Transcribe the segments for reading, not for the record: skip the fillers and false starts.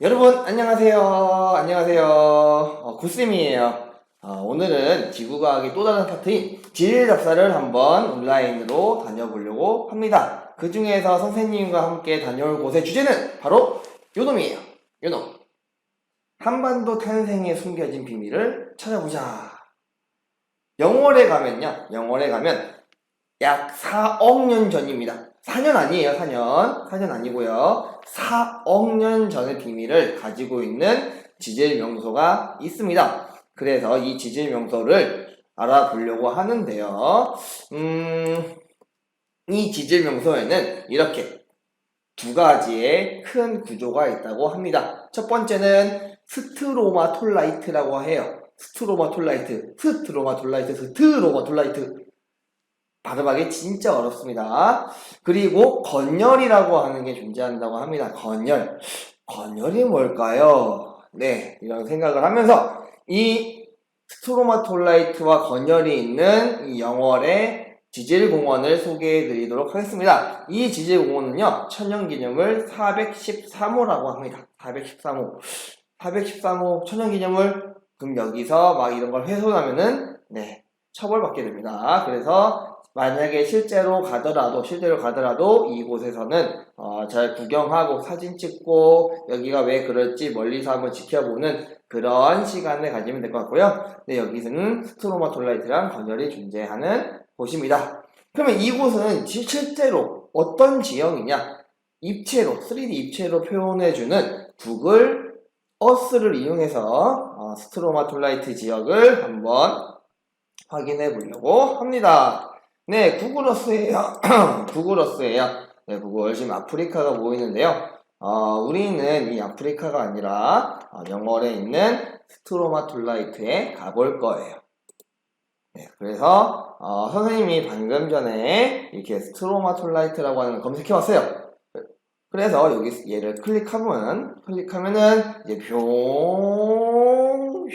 여러분 안녕하세요. 안녕하세요. 구쌤이에요. 오늘은 지구과학의 또 다른 파트인 지질답사를 한번 온라인으로 다녀보려고 합니다. 그 중에서 선생님과 함께 다녀올 곳의 주제는 바로 요놈이에요. 요놈. 한반도 탄생에 숨겨진 비밀을 찾아보자. 영월에 가면요. 영월에 가면 약 4억 년 전입니다. 4년 아니에요, 4년. 4년 아니고요. 4억 년 전의 비밀을 가지고 있는 지질 명소가 있습니다. 그래서 이 지질 명소를 알아보려고 하는데요. 이 지질 명소에는 이렇게 두 가지의 큰 구조가 있다고 합니다. 첫 번째는 스트로마톨라이트라고 해요. 스트로마톨라이트. 발음하기 진짜 어렵습니다. 그리고 건열이라고 하는 게 존재한다고 합니다. 건열이 뭘까요? 네, 이런 생각을 하면서 이 스트로마톨라이트와 건열이 있는 이 영월의 지질공원을 소개해 드리도록 하겠습니다. 이 지질공원은요, 천연기념물 413호라고 합니다. 413호 천연기념물. 그럼 여기서 막 이런 걸 훼손하면은, 네, 처벌받게 됩니다. 그래서 만약에 실제로 가더라도 이곳에서는 잘 구경하고 사진 찍고 여기가 왜 그럴지 멀리서 한번 지켜보는 그런 시간을 가지면 될 것 같고요. 네, 여기서는 스트로마톨라이트랑 건열이 존재하는 곳입니다. 그러면 이곳은 실제로 어떤 지형이냐? 입체로, 3D 입체로 표현해주는 구글 어스를 이용해서 스트로마톨라이트 지역을 한번 확인해 보려고 합니다. 네, 구글어스예요. 구글어스예요. 네, 구글. 지금 아프리카가 보이는데요. 우리는 이 아프리카가 아니라 영월에 있는 스트로마톨라이트에 가볼 거예요. 네, 그래서 선생님이 방금 전에 이렇게 스트로마톨라이트라고 하는 걸 검색해 왔어요. 그래서 여기 얘를 클릭하면은 이제 뿅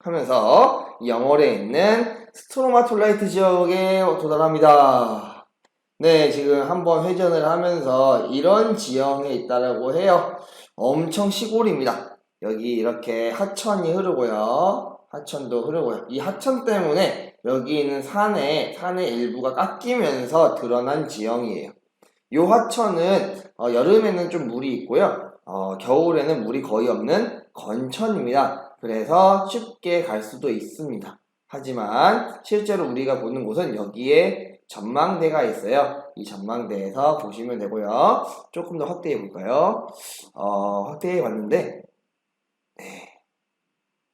하면서 영월에 있는 스트로마톨라이트 지역에 도달합니다. 네, 지금 한번 회전을 하면서 이런 지형에 있다라고 해요. 엄청 시골입니다. 여기 이렇게 하천이 흐르고요. 하천도 흐르고요. 이 하천 때문에 여기 있는 산의 일부가 깎이면서 드러난 지형이에요. 이 하천은 여름에는 좀 물이 있고요. 겨울에는 물이 거의 없는 건천입니다. 그래서 쉽게 갈 수도 있습니다. 하지만 실제로 우리가 보는 곳은 여기에 전망대가 있어요. 이 전망대에서 보시면 되고요. 조금 더 확대해 볼까요? 확대해 봤는데 네,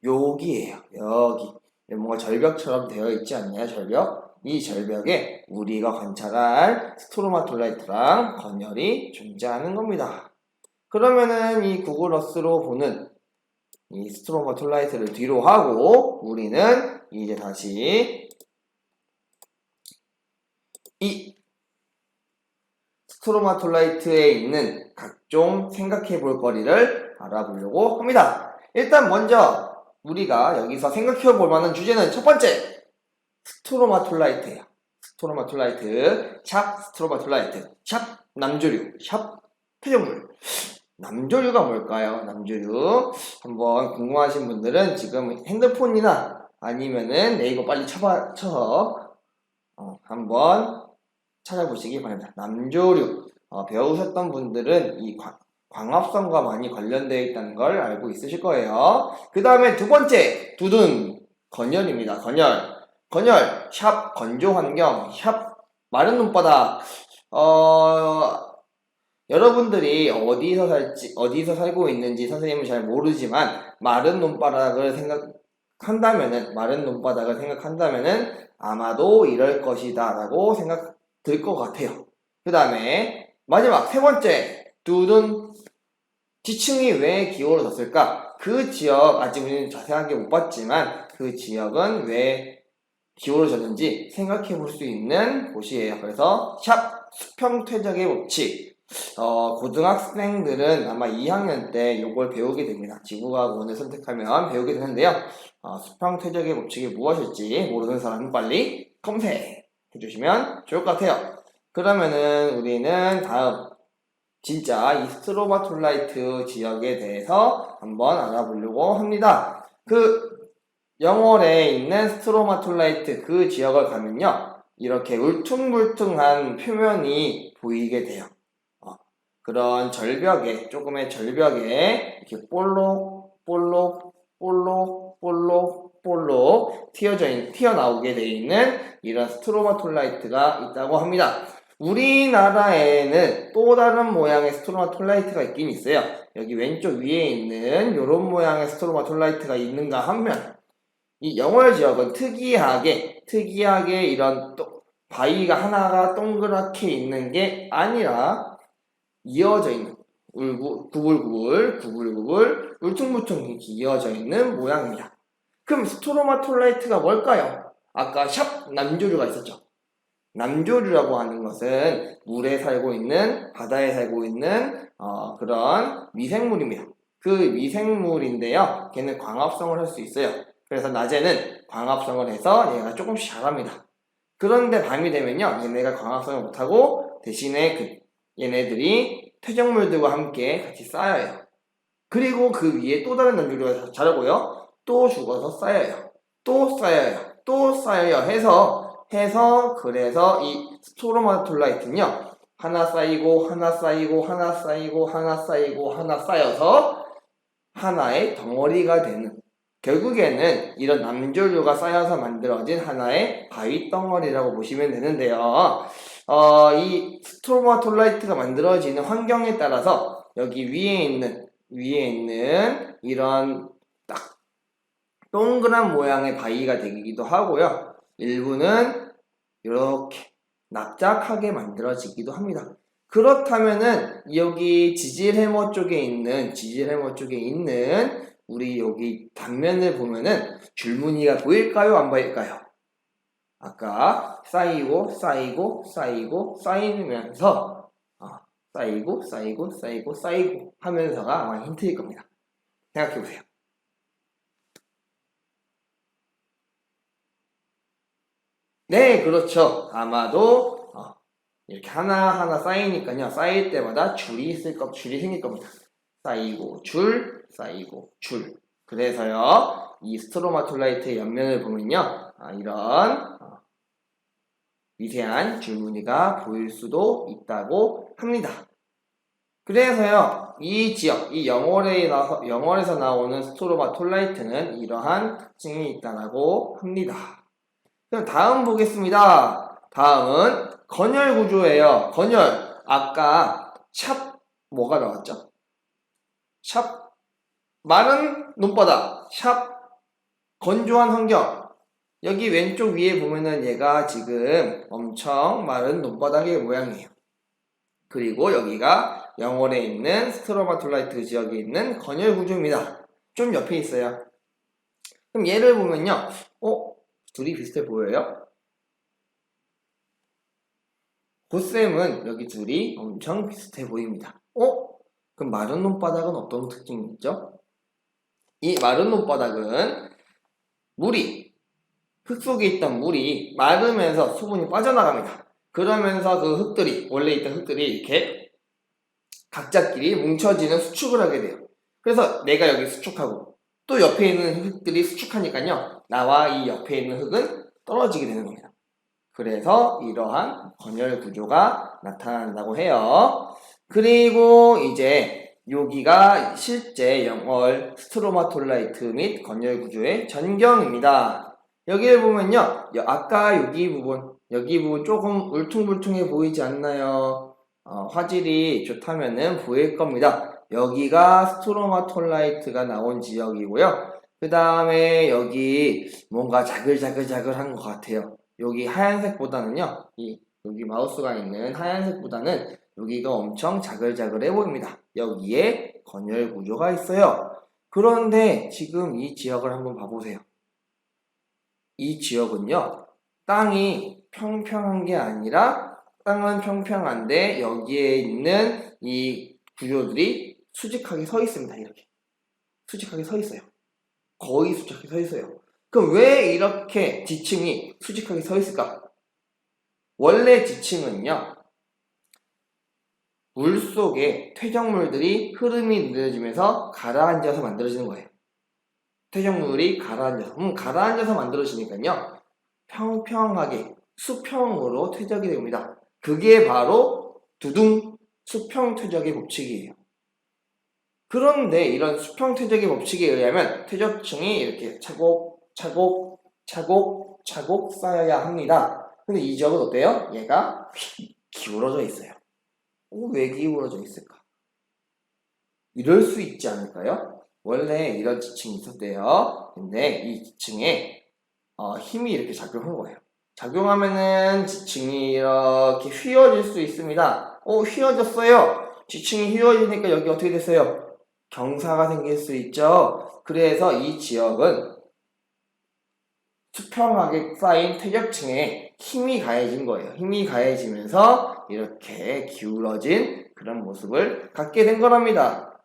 여기에요. 여기 뭔가 절벽처럼 되어 있지 않나요? 절벽? 이 절벽에 우리가 관찰할 스트로마톨라이트랑 건열이 존재하는 겁니다. 그러면은 이 구글어스로 보는 이 스트로마톨라이트를 뒤로 하고 우리는 이제 다시 이 스트로마톨라이트에 있는 각종 생각해 볼 거리를 알아보려고 합니다. 일단 먼저 우리가 여기서 생각해 볼 만한 주제는 첫 번째 스트로마톨라이트예요. 스트로마톨라이트, 샵 스트로마톨라이트, 샵 남조류, 샵 폐정물. 남조류가 뭘까요? 남조류. 한번 궁금하신 분들은 지금 핸드폰이나 아니면은 네이버 빨리 쳐서 한번 찾아보시기 바랍니다. 남조류. 배우셨던 분들은 이 광합성과 많이 관련되어 있다는 걸 알고 있으실 거예요. 그 다음에 두 번째, 두둔. 건열입니다. 건열, 샵 건조환경, 샵 마른 눈바닥. 여러분들이 어디서 살고 있는지 선생님은 잘 모르지만 마른 눈바닥을 생각한다면은 아마도 이럴 것이다 라고 생각 들 것 같아요. 그 다음에 마지막 세 번째, 두둔. 지층이 왜 기울어졌을까? 그 지역 아직 우리는 자세하게 못 봤지만 그 지역은 왜 기울어졌는지 생각해 볼 수 있는 곳이에요. 그래서 샵 수평퇴적의 법칙. 고등학생들은 아마 2학년 때 이걸 배우게 됩니다. 지구과학원을 선택하면 배우게 되는데요. 수평퇴적의 법칙이 무엇일지 모르는 사람은 빨리 검색해 주시면 좋을 것 같아요. 그러면은 우리는 다음 진짜 이 스트로마톨라이트 지역에 대해서 한번 알아보려고 합니다. 그 영월에 있는 스트로마톨라이트 그 지역을 가면요, 이렇게 울퉁불퉁한 표면이 보이게 돼요. 그런 절벽에, 조금의 절벽에 이렇게 볼록 튀어나오게 되어 있는 이런 스트로마톨라이트가 있다고 합니다. 우리나라에는 또 다른 모양의 스트로마톨라이트가 있긴 있어요. 여기 왼쪽 위에 있는 이런 모양의 스트로마톨라이트가 있는가 하면, 이 영월 지역은 특이하게 이런 바위가 하나가 동그랗게 있는 게 아니라 이어져 있는, 구불구불 울퉁불퉁 이렇게 이어져 있는 모양입니다. 그럼 스트로마톨라이트가 뭘까요? 아까 샵 남조류가 있었죠. 남조류라고 하는 것은 물에 살고 있는, 바다에 살고 있는 그런 미생물입니다. 그 미생물인데요, 걔는 광합성을 할 수 있어요. 그래서 낮에는 광합성을 해서 얘가 조금씩 자랍니다. 그런데 밤이 되면요, 얘네가 광합성을 못하고 대신에 얘네들이 퇴적물들과 함께 같이 쌓여요. 그리고 그 위에 또 다른 남조류가 자라고요, 또 죽어서 쌓여요. 또 쌓여요. 또 쌓여요. 그래서 이 스트로마톨라이트는요, 하나 쌓이고 하나 쌓여서 하나의 덩어리가 되는, 결국에는 이런 남조류가 쌓여서 만들어진 하나의 바위 덩어리라고 보시면 되는데요. 이 스트로마톨라이트가 만들어지는 환경에 따라서 여기 위에 있는 이런 딱 동그란 모양의 바위가 되기도 하고요. 일부는 이렇게 납작하게 만들어지기도 합니다. 그렇다면은 여기 지질해머 쪽에 있는 우리 여기 단면을 보면은 줄무늬가 보일까요? 안 보일까요? 아까 쌓이면서 쌓이고 하면서가 아마 힌트일 겁니다. 생각해보세요. 네, 그렇죠. 아마도 이렇게 하나하나 쌓이니까요, 쌓일 때마다 줄이 생길 겁니다. 쌓이고 줄. 그래서요, 이 스트로마톨라이트의 옆면을 보면요, 이런 미세한 줄무늬가 보일 수도 있다고 합니다. 그래서요, 이 지역, 이 영월에서 나오는 스트로마톨라이트는 이러한 특징이 있다고 합니다. 그럼 다음 보겠습니다. 다음은 건열 구조예요. 건열. 아까 샵 뭐가 나왔죠? 샵 마른 논바닥. 샵 건조한 환경. 여기 왼쪽 위에 보면은 얘가 지금 엄청 마른 논바닥의 모양이에요. 그리고 여기가 영월에 있는 스트로마톨라이트 지역에 있는 건열 구조입니다. 좀 옆에 있어요. 그럼 얘를 보면요, 둘이 비슷해 보여요? 고쌤은 여기 둘이 엄청 비슷해 보입니다. 그럼 마른 논바닥은 어떤 특징이 있죠? 이 마른 논바닥은 흙 속에 있던 물이 마르면서 수분이 빠져나갑니다. 그러면서 그 흙들이, 원래 있던 흙들이 이렇게 각자끼리 뭉쳐지는 수축을 하게 돼요. 그래서 내가 여기 수축하고 또 옆에 있는 흙들이 수축하니까요, 나와 이 옆에 있는 흙은 떨어지게 되는 겁니다. 그래서 이러한 건열 구조가 나타난다고 해요. 그리고 이제 여기가 실제 영월 스트로마톨라이트 및 건열 구조의 전경입니다. 여기를 보면요, 아까 여기 부분 조금 울퉁불퉁해 보이지 않나요? 화질이 좋다면은 보일 겁니다. 여기가 스트로마톨라이트가 나온 지역이고요. 그 다음에 여기 뭔가 자글자글한 것 같아요. 여기 하얀색보다는요, 여기 마우스가 있는 하얀색보다는 여기가 엄청 자글자글해 보입니다. 여기에 건열 구조가 있어요. 그런데 지금 이 지역을 한번 봐보세요. 이 지역은요, 땅이 평평한 게 아니라, 땅은 평평한데 여기에 있는 이 구조들이 수직하게 서 있습니다. 이렇게 수직하게 서 있어요. 거의 수직하게 서 있어요. 그럼 왜 이렇게 지층이 수직하게 서 있을까? 원래 지층은요, 물 속에 퇴적물들이 흐름이 느려지면서 가라앉아서 만들어지는 거예요. 퇴적물이 가라앉아서 만들어지니까요. 평평하게 수평으로 퇴적이 됩니다. 그게 바로 두둥 수평 퇴적의 법칙이에요. 그런데 이런 수평 퇴적의 법칙에 의하면 퇴적층이 이렇게 차곡 쌓여야 합니다. 근데 이 지역은 어때요? 얘가 기울어져 있어요. 왜 기울어져 있을까? 이럴 수 있지 않을까요? 원래 이런 지층이 있었대요. 근데 이 지층에 힘이 이렇게 작용한 거예요. 작용하면은 지층이 이렇게 휘어질 수 있습니다. 휘어졌어요. 지층이 휘어지니까 여기 어떻게 됐어요? 경사가 생길 수 있죠. 그래서 이 지역은 수평하게 쌓인 퇴적층에 힘이 가해진 거예요. 힘이 가해지면서 이렇게 기울어진 그런 모습을 갖게 된 거랍니다.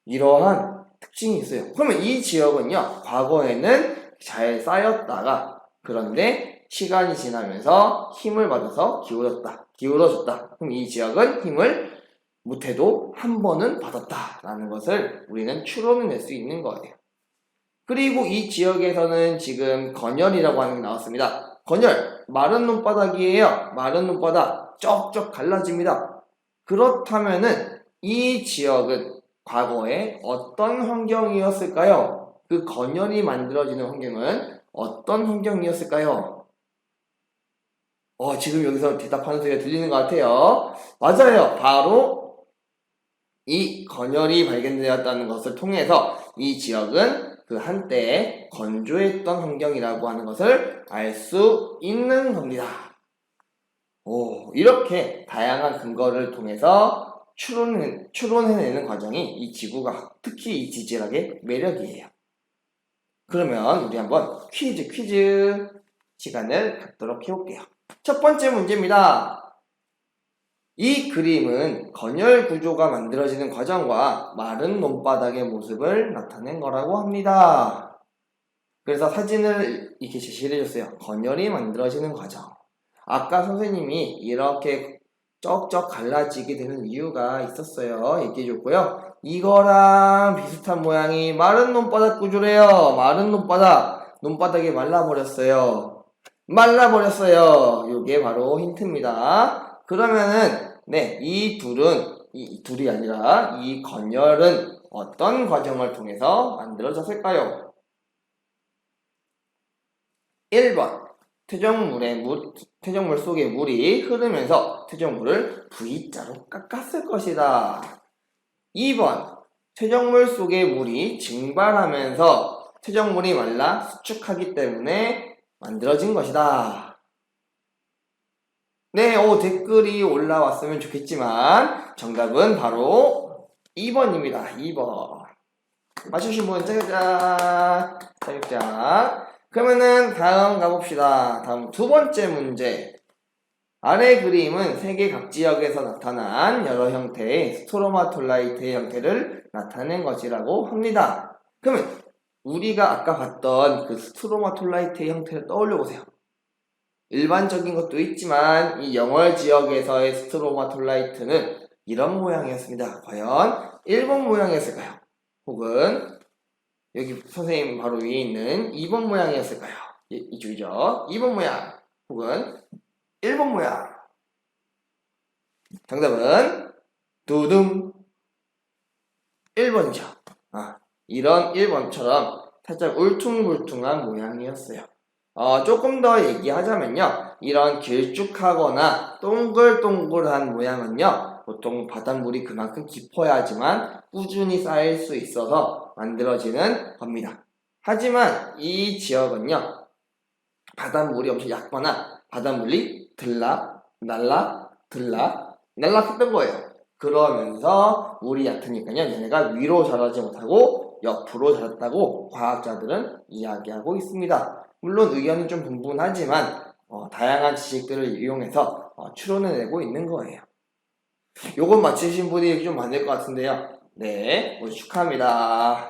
이러한 특징이 있어요. 그러면 이 지역은요, 과거에는 잘 쌓였다가 그런데 시간이 지나면서 힘을 받아서 기울어졌다. 그럼 이 지역은 힘을 못해도 한 번은 받았다라는 것을 우리는 추론해낼 수 있는 거예요. 그리고 이 지역에서는 지금 건열이라고 하는 게 나왔습니다. 건열, 마른 논바닥이에요. 마른 논바닥, 쩍쩍 갈라집니다. 그렇다면은 이 지역은 과거에 어떤 환경이었을까요? 그 건열이 만들어지는 환경은 어떤 환경이었을까요? 지금 여기서 대답하는 소리가 들리는 것 같아요. 맞아요. 바로 이 건열이 발견되었다는 것을 통해서 이 지역은 그 한때 건조했던 환경이라고 하는 것을 알 수 있는 겁니다. 이렇게 다양한 근거를 통해서 추론해내는 과정이 이 지구과학, 특히 이 지질학의 매력이에요. 그러면 우리 한번 퀴즈 시간을 갖도록 해볼게요. 첫 번째 문제입니다. 이 그림은 건열 구조가 만들어지는 과정과 마른 논바닥의 모습을 나타낸 거라고 합니다. 그래서 사진을 이렇게 제시를 해줬어요. 건열이 만들어지는 과정. 아까 선생님이 이렇게 쩍쩍 갈라지게 되는 이유가 있었어요. 얘기해줬고요. 이거랑 비슷한 모양이 마른 논바닥 구조래요. 마른 논바닥이 말라버렸어요. 이게 바로 힌트입니다. 그러면은 이 둘이 아니라 이 건열은 어떤 과정을 통해서 만들어졌을까요? 1번 퇴적물 속에 물이 흐르면서 퇴적물을 V자로 깎았을 것이다. 2번 퇴적물 속에 물이 증발하면서 퇴적물이 말라 수축하기 때문에 만들어진 것이다. 네, 댓글이 올라왔으면 좋겠지만 정답은 바로 2번입니다. 2번. 맞추신 분 자격자. 그러면은 다음 가봅시다. 다음 두 번째 문제. 아래 그림은 세계 각 지역에서 나타난 여러 형태의 스트로마톨라이트의 형태를 나타낸 것이라고 합니다. 그러면 우리가 아까 봤던 그 스트로마톨라이트의 형태를 떠올려 보세요. 일반적인 것도 있지만 이 영월 지역에서의 스트로마톨라이트는 이런 모양이었습니다. 과연 1번 모양이었을까요? 혹은 여기 선생님 바로 위에 있는 2번 모양이었을까요? 이쪽이죠. 2번 모양 혹은 1번 모양. 정답은 두둥 1번이죠. 이런 1번처럼 살짝 울퉁불퉁한 모양이었어요. 조금 더 얘기하자면요. 이런 길쭉하거나 동글동글한 모양은요. 보통 바닷물이 그만큼 깊어야지만 꾸준히 쌓일 수 있어서 만들어지는 겁니다. 하지만 이 지역은요. 바닷물이 엄청 얕거나 바닷물이 들락했던 거예요. 그러면서 물이 얕으니까요. 얘네가 위로 자라지 못하고 옆으로 자랐다고 과학자들은 이야기하고 있습니다. 물론 의견이 좀 분분하지만 다양한 지식들을 이용해서 추론해내고 있는 거예요. 요건 맞히신 분이 좀 많을 것 같은데요. 네, 모두 축하합니다.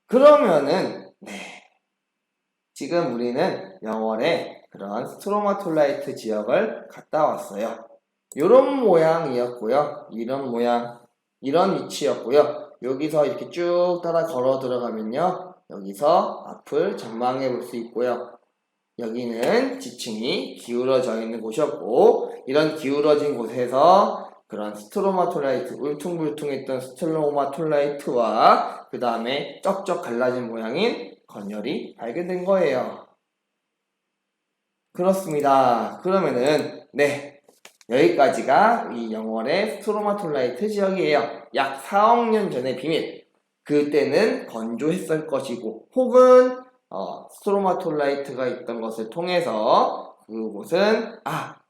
그러면은 지금 우리는 영월에 그런 스트로마톨라이트 지역을 갔다 왔어요. 이런 모양이었고요. 이런 모양, 이런 위치였고요. 여기서 이렇게 쭉 따라 걸어 들어가면요. 여기서 앞을 전망해 볼 수 있고요. 여기는 지층이 기울어져 있는 곳이었고, 이런 기울어진 곳에서 그런 스트로마톨라이트, 울퉁불퉁했던 스트로마톨라이트와 그 다음에 쩍쩍 갈라진 모양인 건열이 발견된 거예요. 그렇습니다. 그러면은 네, 여기까지가 이 영월의 스트로마톨라이트 지역이에요. 약 4억 년 전의 비밀. 그때는 건조했을 것이고 혹은 스트로마톨라이트가 있던 것을 통해서 그곳은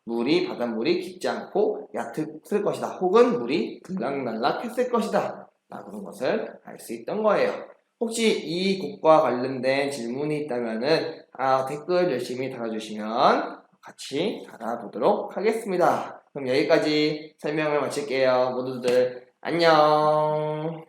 물이 바닷물이 깊지 않고 얕을 것이다. 혹은 물이 들락날락했을 것이다. 라는 것을 알 수 있던 거예요. 혹시 이 곡과 관련된 질문이 있다면은 댓글 열심히 달아주시면 같이 달아보도록 하겠습니다. 그럼 여기까지 설명을 마칠게요. 모두들 안녕.